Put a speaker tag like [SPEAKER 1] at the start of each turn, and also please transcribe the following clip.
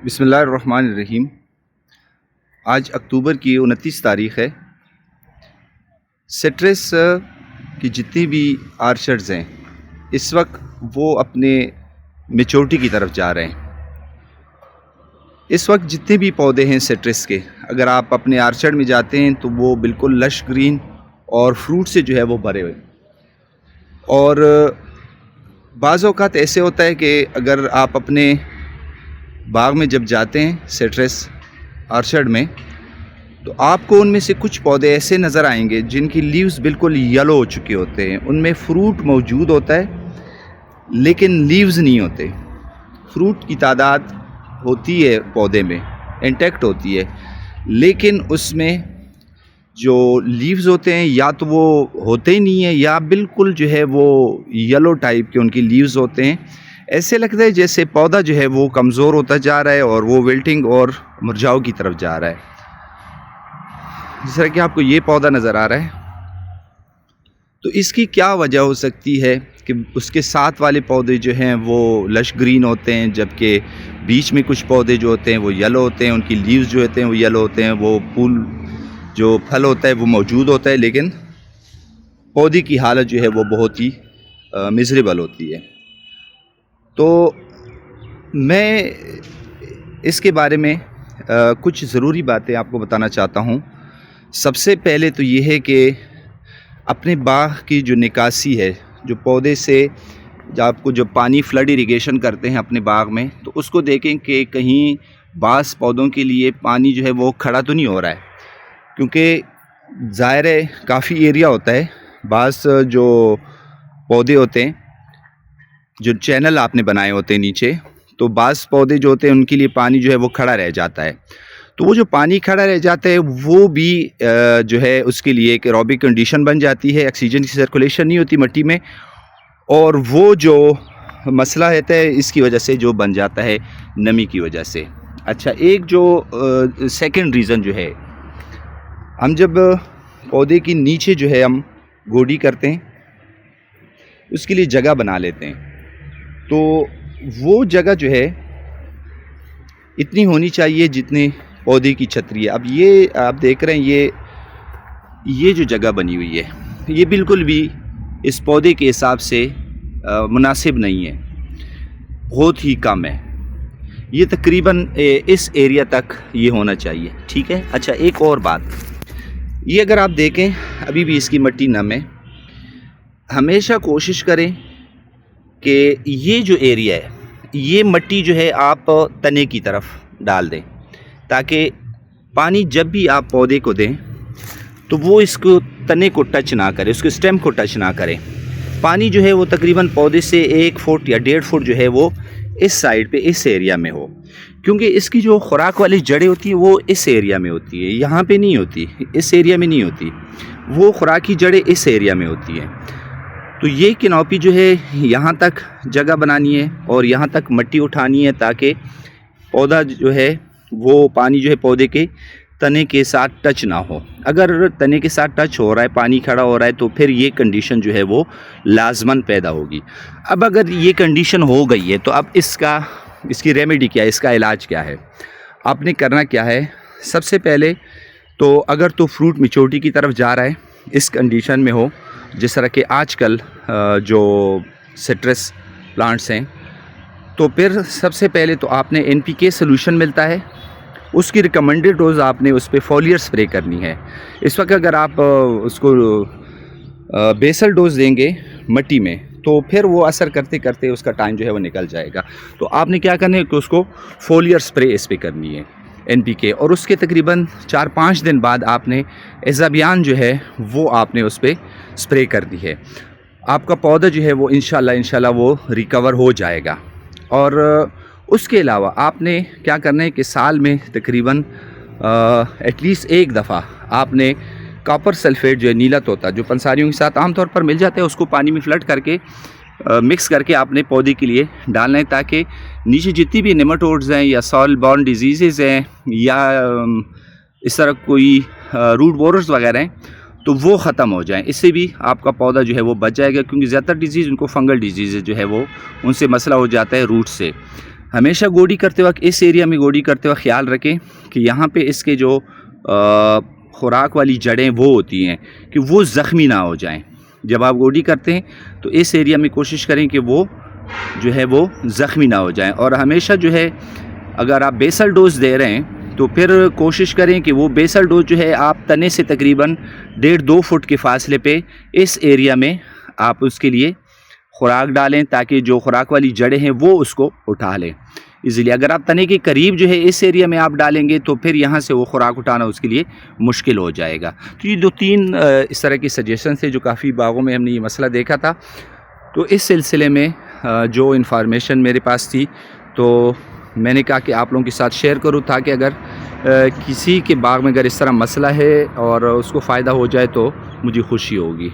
[SPEAKER 1] بسم اللہ الرحمن الرحیم۔ آج اکتوبر کی 29 تاریخ ہے۔ سٹرس کی جتنی بھی آرچرڈز ہیں اس وقت وہ اپنے میچورٹی کی طرف جا رہے ہیں۔ اس وقت جتنے بھی پودے ہیں سٹرس کے، اگر آپ اپنے آرچرڈ میں جاتے ہیں تو وہ بالکل لش گرین اور فروٹ سے جو ہے وہ بھرے ہوئے۔ اور بعض اوقات ایسے ہوتا ہے کہ اگر آپ اپنے باغ میں جب جاتے ہیں سٹرس آرچرڈ میں، تو آپ کو ان میں سے کچھ پودے ایسے نظر آئیں گے جن کی لیوز بالکل یلو ہو چکے ہوتے ہیں۔ ان میں فروٹ موجود ہوتا ہے لیکن لیوز نہیں ہوتے۔ فروٹ کی تعداد ہوتی ہے پودے میں، انٹیکٹ ہوتی ہے، لیکن اس میں جو لیوز ہوتے ہیں یا تو وہ ہوتے ہی نہیں ہیں یا بالکل جو ہے وہ یلو ٹائپ کے ان کی لیوز ہوتے ہیں۔ ایسے لگتا ہے جیسے پودا جو ہے وہ کمزور ہوتا جا رہا ہے اور وہ ویلٹنگ اور مرجھاؤ کی طرف جا رہا ہے، جس طرح کہ آپ کو یہ پودا نظر آ رہا ہے۔ تو اس کی کیا وجہ ہو سکتی ہے کہ اس کے ساتھ والے پودے جو ہیں وہ لش گرین ہوتے ہیں، جبکہ بیچ میں کچھ پودے جو ہوتے ہیں وہ یلو ہوتے ہیں، ان کی لیوز جو ہوتے ہیں وہ یلو ہوتے ہیں، وہ پھول جو پھل ہوتا ہے وہ موجود ہوتا ہے، لیکن پودے کی حالت جو ہے وہ بہت ہی میزریبل ہوتی ہے۔ تو میں اس کے بارے میں کچھ ضروری باتیں آپ کو بتانا چاہتا ہوں۔ سب سے پہلے تو یہ ہے کہ اپنے باغ کی جو نکاسی ہے، جو پودے سے آپ کو جو پانی فلڈ ایریگیشن کرتے ہیں اپنے باغ میں، تو اس کو دیکھیں کہ کہیں بعض پودوں کے لیے پانی جو ہے وہ کھڑا تو نہیں ہو رہا ہے، کیونکہ ظاہر ہے کافی ایریا ہوتا ہے۔ بعض جو پودے ہوتے ہیں، جو چینل آپ نے بنائے ہوتے ہیں نیچے، تو بعض پودے جو ہوتے ہیں ان کے لیے پانی جو ہے وہ کھڑا رہ جاتا ہے۔ تو وہ جو پانی کھڑا رہ جاتا ہے وہ بھی جو ہے اس کے لیے ایک ایروبک کنڈیشن بن جاتی ہے، آکسیجن کی سرکولیشن نہیں ہوتی مٹی میں، اور وہ جو مسئلہ رہتا ہے اس کی وجہ سے جو بن جاتا ہے نمی کی وجہ سے۔ اچھا، ایک جو سیکنڈ ریزن جو ہے، ہم جب پودے کی نیچے جو ہے ہم گوڈی کرتے ہیں، اس کے لیے جگہ بنا لیتے ہیں، تو وہ جگہ جو ہے اتنی ہونی چاہیے جتنے پودے کی چھتری ہے۔ اب یہ آپ دیکھ رہے ہیں یہ جو جگہ بنی ہوئی ہے یہ بالکل بھی اس پودے کے حساب سے مناسب نہیں ہے، بہت ہی کم ہے۔ یہ تقریباً اس ایریا تک یہ ہونا چاہیے، ٹھیک ہے۔ اچھا، ایک اور بات، یہ اگر آپ دیکھیں ابھی بھی اس کی مٹی نم ہے۔ ہمیشہ کوشش کریں کہ یہ جو ایریا ہے یہ مٹی جو ہے آپ تنے کی طرف ڈال دیں، تاکہ پانی جب بھی آپ پودے کو دیں تو وہ اس کو تنے کو ٹچ نہ کرے، اس کے سٹیم کو ٹچ نہ کرے۔ پانی جو ہے وہ تقریباً پودے سے 1 فٹ یا 1.5 فٹ جو ہے وہ اس سائڈ پہ اس ایریا میں ہو، کیونکہ اس کی جو خوراک والی جڑیں ہوتی ہیں وہ اس ایریا میں ہوتی ہے، یہاں پہ نہیں ہوتی، اس ایریا میں نہیں ہوتی، وہ خوراکی جڑیں اس ایریا میں ہوتی ہیں۔ تو یہ کنوپی جو ہے یہاں تک جگہ بنانی ہے اور یہاں تک مٹی اٹھانی ہے، تاکہ پودا جو ہے وہ پانی جو ہے پودے کے تنے کے ساتھ ٹچ نہ ہو۔ اگر تنے کے ساتھ ٹچ ہو رہا ہے، پانی کھڑا ہو رہا ہے، تو پھر یہ کنڈیشن جو ہے وہ لازماً پیدا ہوگی۔ اب اگر یہ کنڈیشن ہو گئی ہے تو اب اس کی ریمیڈی کیا ہے، اس کا علاج کیا ہے؟ آپ نے کرنا کیا ہے؟ سب سے پہلے تو اگر تو فروٹ میچورٹی کی طرف جا رہا ہے، اس کنڈیشن میں ہو، جس طرح کہ آج کل جو سٹرس پلانٹس ہیں، تو پھر سب سے پہلے تو آپ نے NPK سلوشن ملتا ہے، اس کی ریکمنڈڈ ڈوز آپ نے اس پہ فولیئر سپرے کرنی ہے۔ اس وقت اگر آپ اس کو بیسل ڈوز دیں گے مٹی میں تو پھر وہ اثر کرتے کرتے اس کا ٹائم جو ہے وہ نکل جائے گا۔ تو آپ نے کیا کرنا ہے کہ اس کو فولیئر سپرے اس پہ کرنی ہے NPK، اور اس کے تقریباً 4-5 دن بعد آپ نے ایزابیان جو ہے وہ آپ نے اس پہ سپرے کر دی ہے۔ آپ کا پودا جو ہے وہ انشاءاللہ وہ ریکور ہو جائے گا۔ اور اس کے علاوہ آپ نے کیا کرنا ہے کہ سال میں تقریباً ایٹ لیسٹ ایک دفعہ آپ نے کاپر سلفیٹ جو ہے نیلا طوطا، جو پنساریوں کے ساتھ عام طور پر مل جاتا ہے، اس کو پانی میں فلٹ کر کے مکس کر کے آپ نے پودے کے لیے ڈالنا ہے، تاکہ نیچے جتنی بھی نیماٹوڈز ہیں یا سال بورن ڈیزیزز ہیں یا اس طرح کوئی روٹ بوررز وغیرہ ہیں تو وہ ختم ہو جائیں۔ اس سے بھی آپ کا پودا جو ہے وہ بچ جائے گا، کیونکہ زیادہ تر ڈیزیز ان کو فنگل ڈیزیز جو ہے وہ ان سے مسئلہ ہو جاتا ہے روٹ سے۔ ہمیشہ گوڈی کرتے وقت اس ایریا میں گوڈی کرتے وقت خیال رکھیں کہ یہاں پہ اس کے جو خوراک والی جڑیں وہ ہوتی ہیں کہ وہ زخمی نہ ہو جائیں. جب آپ گوڈی کرتے ہیں تو اس ایریا میں کوشش کریں کہ وہ جو ہے وہ زخمی نہ ہو جائیں. اور ہمیشہ جو ہے اگر آپ بیسل ڈوز دے رہے ہیں تو پھر کوشش کریں کہ وہ بیسل ڈوز جو ہے آپ تنے سے تقریباً 1.5-2 فٹ کے فاصلے پہ اس ایریا میں آپ اس کے لیے خوراک ڈالیں تاکہ جو خوراک والی جڑیں ہیں وہ اس کو اٹھا لیں. اس لیے اگر آپ تنے کے قریب جو ہے اس ایریا میں آپ ڈالیں گے تو پھر یہاں سے وہ خوراک اٹھانا اس کے لیے مشکل ہو جائے گا. تو یہ 2-3 اس طرح کی سجیشن تھے جو کافی باغوں میں ہم نے یہ مسئلہ دیکھا تھا. تو اس سلسلے میں جو انفارمیشن میرے پاس تھی تو میں نے کہا کہ آپ لوگوں کے ساتھ شیئر کروں تاکہ اگر کسی کے باغ میں اگر اس طرح مسئلہ ہے اور اس کو فائدہ ہو جائے تو مجھے خوشی ہوگی.